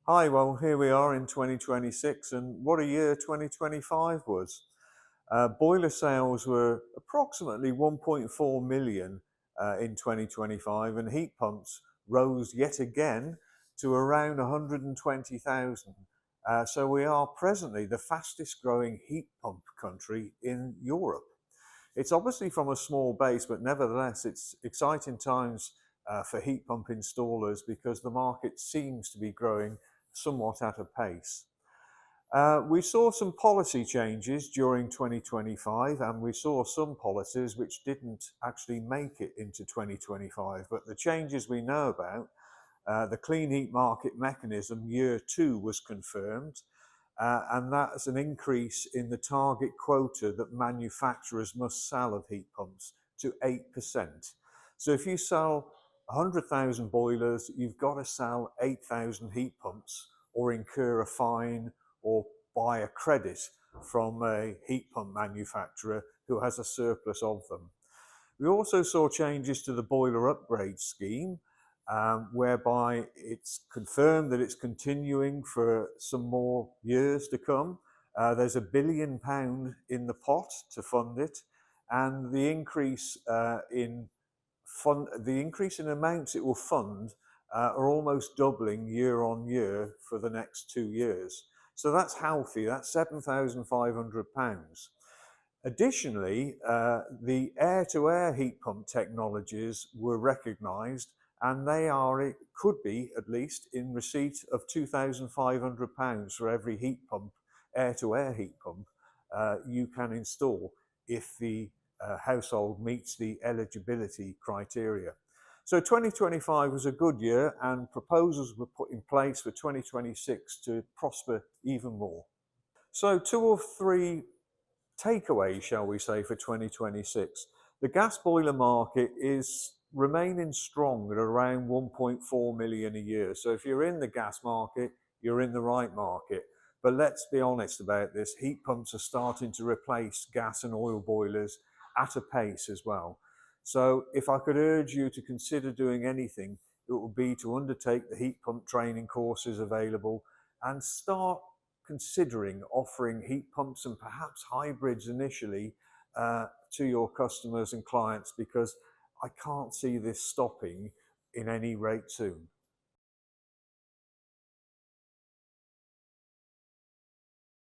Hi, well, here we are in 2026, and what a year 2025 was. Boiler sales were approximately 1.4 million in 2025, and heat pumps rose yet again to around 120,000. So we are presently the fastest growing heat pump country in Europe. It's obviously from a small base, but nevertheless, it's exciting times for heat pump installers because the market seems to be growing somewhat at a pace. We saw some policy changes during 2025, and we saw some policies which didn't actually make it into 2025. But the changes we know about, the Clean Heat Market Mechanism year two was confirmed, and that's an increase in the target quota that manufacturers must sell of heat pumps to 8%. So if you sell 100,000 boilers, you've got to sell 8,000 heat pumps or incur a fine or buy a credit from a heat pump manufacturer who has a surplus of them. We also saw changes to the boiler upgrade scheme, whereby it's confirmed that it's continuing for some more years to come. There's £1 billion in the pot to fund it, and the increase in amounts it will fund are almost doubling year on year for the next 2 years. So that's healthy. That's £7,500. Additionally, the air-to-air heat pump technologies were recognised, and it could be at least in receipt of £2,500 for every heat pump, air-to-air heat pump you can install if the household meets the eligibility criteria. So 2025 was a good year, and proposals were put in place for 2026 to prosper even more. So two or three takeaway, shall we say, for 2026. The gas boiler market is remaining strong at around 1.4 million a year. So if you're in the gas market, you're in the right market. But let's be honest about this, heat pumps are starting to replace gas and oil boilers at a pace as well. So if I could urge you to consider doing anything, it would be to undertake the heat pump training courses available and start considering offering heat pumps and perhaps hybrids initially to your customers and clients, because I can't see this stopping in any rate soon.